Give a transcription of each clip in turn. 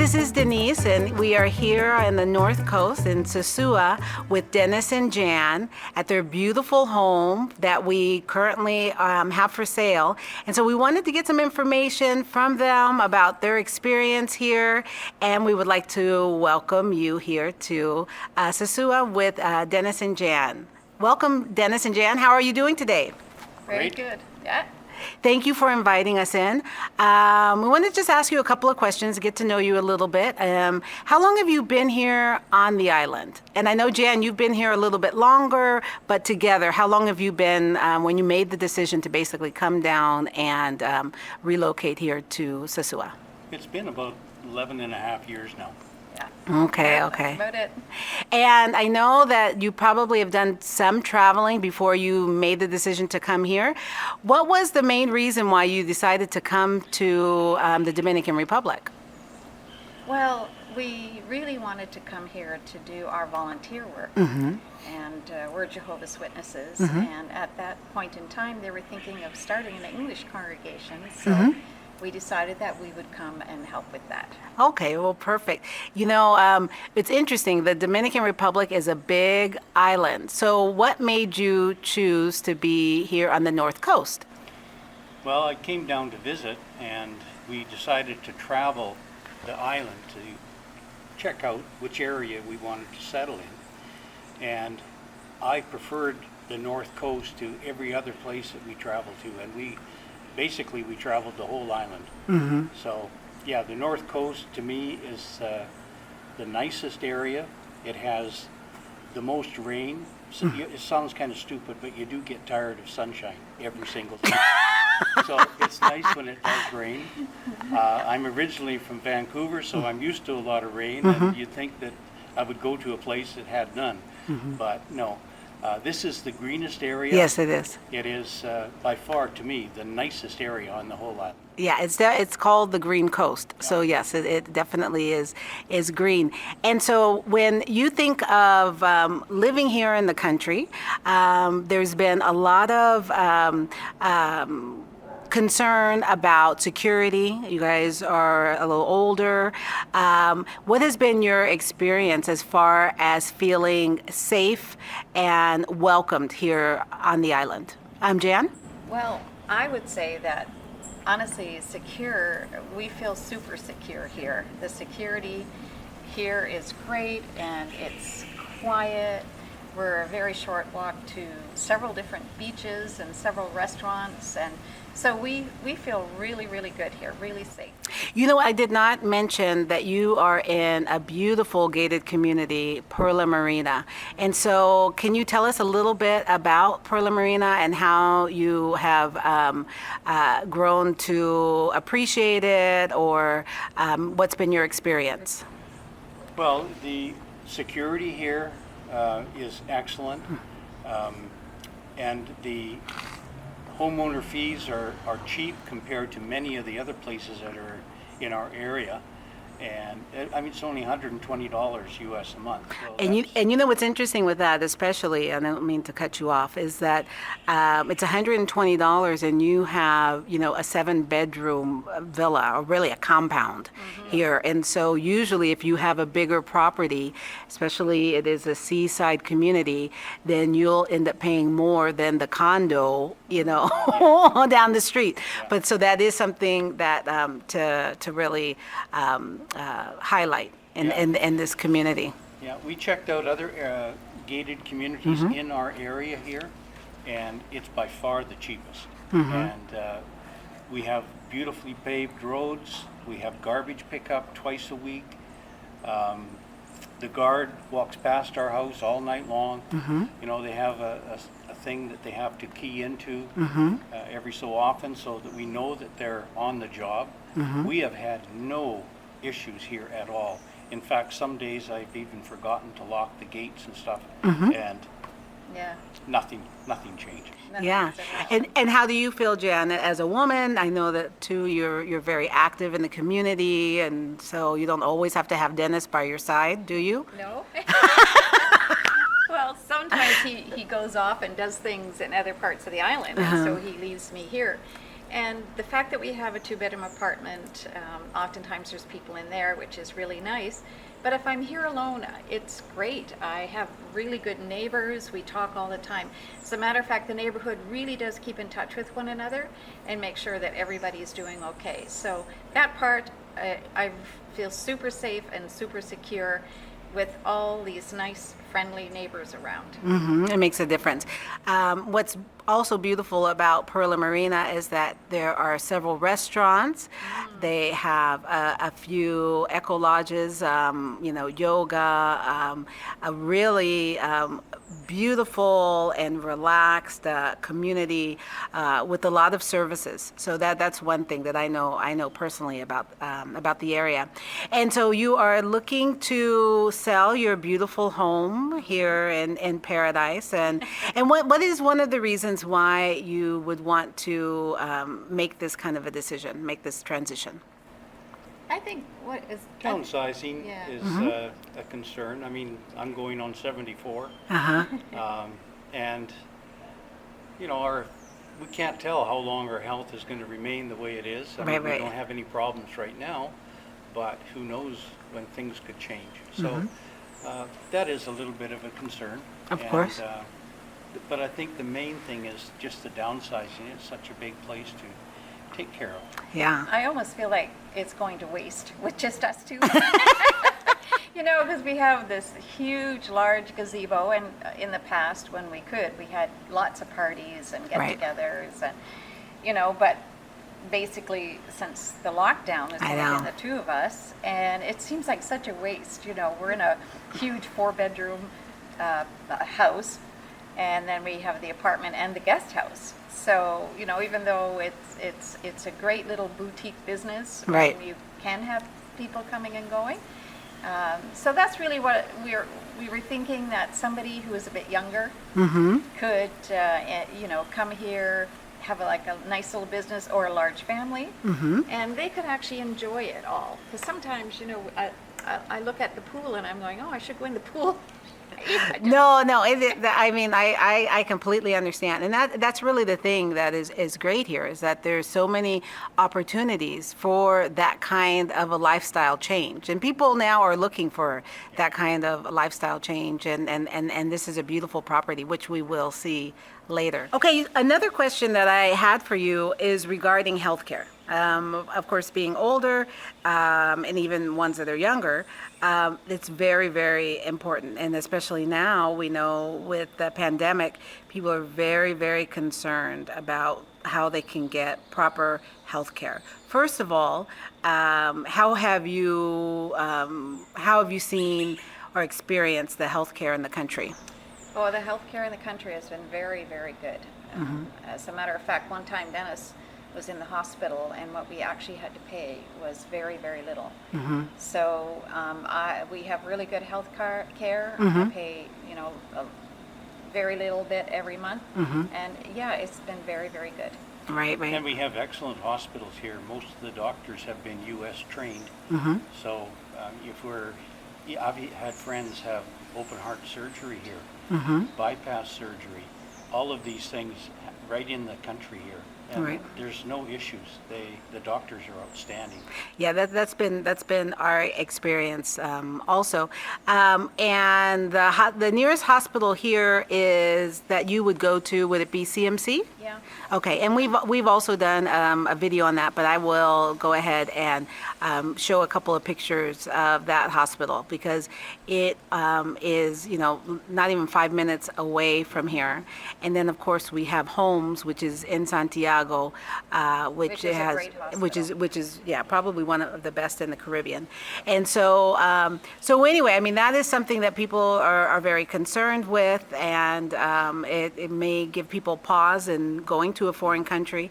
this is Denise, and we are here on the North Coast in Sosua with Dennis and Jan at their beautiful home that we currently have for sale. And so we wanted to get some information from them about their experience here, and we would like to welcome you here to Sosua with Dennis and Jan. Welcome, Dennis and Jan. How are you doing today? Very good. Yeah. Thank you for inviting us in. We want to just ask you a couple of questions, get to know you a little bit. How long have you been here on the island? And I know, Jan, you've been here a little bit longer, but together, how long have you been when you made the decision to basically come down and relocate here to Sosua? It's been about 11 and a half years now. Yeah. Okay. That's about it. And I know that you probably have done some traveling before you made the decision to come here. What was the main reason why you decided to come to the Dominican Republic? Well, we really wanted to come here to do our volunteer work. Mm-hmm. And we're Jehovah's Witnesses. Mm-hmm. And at that point in time, they were thinking of starting an English congregation. So Mm-hmm. we decided that we would come and help with that. Okay, well, perfect. You know, it's interesting. The Dominican Republic is a big island. So what made you choose to be here on the North Coast? Well, I came down to visit, and we decided to travel the island to check out which area we wanted to settle in. And I preferred the North Coast to every other place that we traveled to, and we traveled the whole island. Mm-hmm. So, yeah, the North Coast to me is the nicest area. It has the most rain. So it sounds kind of stupid, but you do get tired of sunshine every single day. So it's nice when it does rain. I'm originally from Vancouver, so I'm used to a lot of rain, and you'd think that I would go to a place that had none. But no. This is the greenest area. Yes, it is. It is by far, to me, the nicest area on the whole island. Yeah, it's called the Green Coast. So yes, it definitely is green. And so when you think of living here in the country, there's been a lot of concern about security. You guys are a little older. What has been your experience as far as feeling safe and welcomed here on the island? Jan? Well, I would say that honestly, we feel super secure here. The security here is great and it's quiet. We're a very short walk to several different beaches and several restaurants, and so we feel really, really good here, really safe. You know, I did not mention that you are in a beautiful gated community, Perla Marina. And so can you tell us a little bit about Perla Marina and how you have grown to appreciate it, or what's been your experience? Well, the security here is excellent, and the homeowner fees are cheap compared to many of the other places that are in our area. And I mean, it's only $120 US a month. So And you know what's interesting with that, especially, and I don't mean to cut you off, is that it's $120 and you have, you know, a 7-bedroom villa, or really a compound here. And so usually if you have a bigger property, especially it is a seaside community, then you'll end up paying more than the condo, you know, down the street. But so that is something that to really highlight in this community. Yeah, we checked out other gated communities in our area here, and it's by far the cheapest. And we have beautifully paved roads. We have garbage pickup twice a week. The guard walks past our house all night long. You know, they have a thing that they have to key into every so often so that we know that they're on the job. We have had no issues here at all. In fact, some days I've even forgotten to lock the gates and stuff, and Yeah. nothing changes. Yeah. And how do you feel, Jan, as a woman? I know that too you're very active in the community, and so you don't always have to have Dennis by your side, do you? No. Well, sometimes he goes off and does things in other parts of the island, and so he leaves me here. And the fact that we have a 2-bedroom apartment, oftentimes there's people in there, which is really nice. But if I'm here alone, it's great. I have really good neighbors. We talk all the time. As a matter of fact, the neighborhood really does keep in touch with one another and make sure that everybody's doing okay. So that part, I feel super safe and super secure with all these nice, friendly neighbors around. It makes a difference. What's also beautiful about Perla Marina is that there are several restaurants. They have a few eco lodges, yoga, a really beautiful and relaxed community with a lot of services. So that's one thing that I know personally about the area. And so you are looking to sell your beautiful home here in Paradise, and what is one of the reasons why you would want to make this kind of a decision, make this transition? I think what is Downsizing Yeah. is a concern. I mean, I'm going on 74, and we can't tell how long our health is going to remain the way it is. I mean, we don't have any problems right now, but who knows when things could change. So that is a little bit of a concern. Of course. But I think the main thing is just the downsizing. It's such a big place to take care of. Yeah. I almost feel like it's going to waste with just us two. Because we have this huge, large gazebo, and in the past, when we could, we had lots of parties and get-togethers, and but basically, since the lockdown, it's only been the two of us, and it seems like such a waste. We're in a huge 4-bedroom house, and then we have the apartment and the guest house. So, even though it's a great little boutique business, you can have people coming and going. So that's really what we were thinking, that somebody who is a bit younger could, come here, have a nice little business or a large family, and they could actually enjoy it all. Because sometimes, I look at the pool and I'm going, oh, I should go in the pool. No. I mean, I completely understand, and that's really the thing that is great here, is that there's so many opportunities for that kind of a lifestyle change, and people now are looking for that kind of lifestyle change, and this is a beautiful property, which we will see later. Okay, another question that I had for you is regarding healthcare. Of course, being older, and even ones that are younger, it's very, very important. And especially now, we know with the pandemic, people are very, very concerned about how they can get proper health care. First of all, how have you seen or experienced the health care in the country? Oh, the healthcare in the country has been very, very good. As a matter of fact, one time Dennis was in the hospital, and what we actually had to pay was very, very little. So we have really good health care. I pay, a very little bit every month, and it's been very, very good. Right. And we have excellent hospitals here. Most of the doctors have been U.S. trained. So I've had friends have open heart surgery here, bypass surgery, all of these things right in the country here. And there's no issues. The doctors are outstanding. Yeah, that's been our experience also. And the nearest hospital here is that you would go to. Would it be CMC? Yeah. Okay, and we've also done a video on that, but I will go ahead and show a couple of pictures of that hospital, because it is not even 5 minutes away from here. And then of course we have Holmes, which is in Santiago, which is has a great hospital. which is probably one of the best in the Caribbean. And so anyway, I mean, that is something that people are very concerned with, and it may give people pause in going to a foreign country.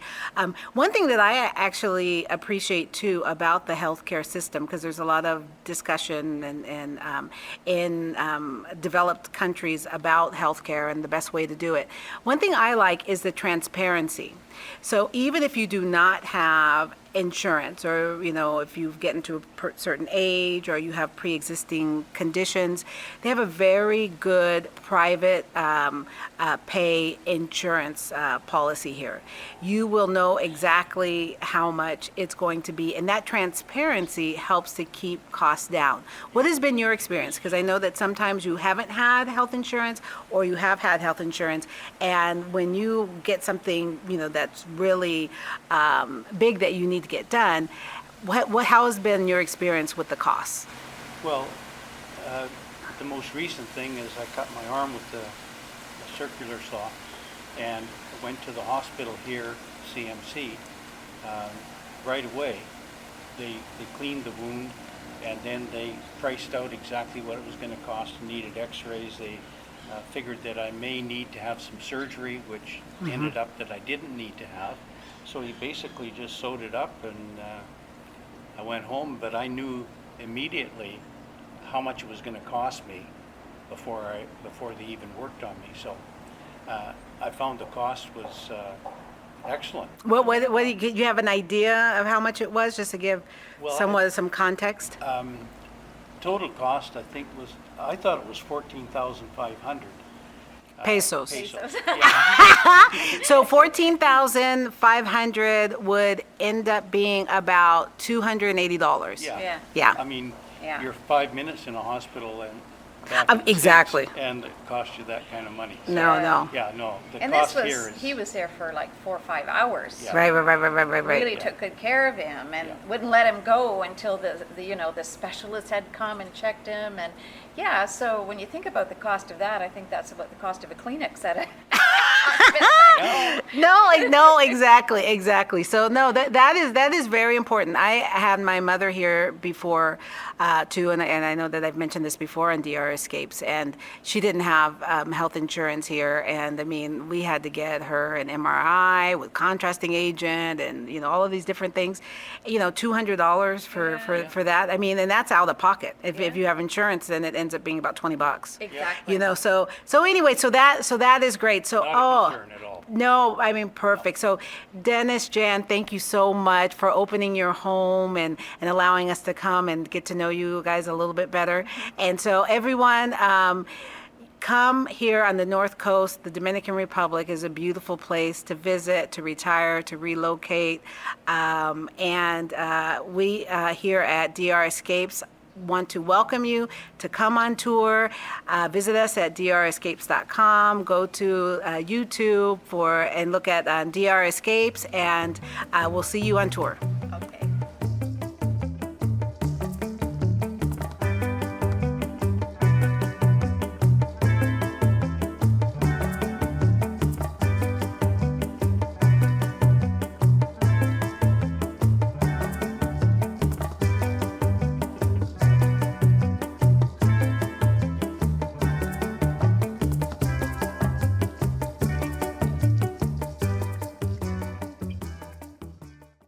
One thing that I actually appreciate too about the healthcare system, because there's a lot of discussion in developed countries about healthcare and the best way to do it. One thing I like is the transparency. So even if you do not have insurance, or if you get into a certain age or you have pre-existing conditions, they have a very good private pay insurance policy here. You will know exactly how much it's going to be, and that transparency helps to keep costs down. What has been your experience? Because I know that sometimes you haven't had health insurance, or you have had health insurance, and when you get something that's really big that you need to get done, how has been your experience with the costs? Well, the most recent thing is I cut my arm with the circular saw, and went to the hospital here, CMC. Right away, they cleaned the wound, and then they priced out exactly what it was going to cost. Needed x-rays. They figured that I may need to have some surgery, which ended up that I didn't need to have. So he basically just sewed it up, and I went home, but I knew immediately how much it was going to cost me before they even worked on me. So I found the cost was excellent. What do you have an idea of how much it was, just to give Well, some context? Total cost, I thought it was 14,500 Pesos. pesos. Yeah. So 14,500 would end up being about $280. Yeah. Yeah. I mean, Yeah. you're 5 minutes in a hospital and back in the Exactly. States, and it costs you that kind of money. So, No. Yeah, no, the And cost this here was, is. he was there for like 4 or 5 hours. Yeah. Right. Really Yeah. took good care of him, and Yeah. wouldn't let him go until the specialist had come and checked him. And yeah, so when you think about the cost of that, I think that's about the cost of a Kleenex at a Yeah. No, exactly. So no, that is very important. I had my mother here before too, and I know that I've mentioned this before on DR Escapes, and she didn't have health insurance here, and I mean we had to get her an MRI with contrasting agent, and all of these different things. $200 for that. I mean, and that's out of pocket. If you have insurance, then it ends up being about $20. Exactly. So anyway, so that is great. So Not a concern at all. no, I mean, perfect. So Dennis, Jan, thank you so much for opening your home and allowing us to come and get to know you guys a little bit better. And so everyone, come here on the North Coast. The Dominican Republic is a beautiful place to visit, to retire, to relocate. And we here at DR Escapes want to welcome you to come on tour. Visit us at drescapes.com. Go to YouTube and look at DR Escapes, and we'll see you on tour.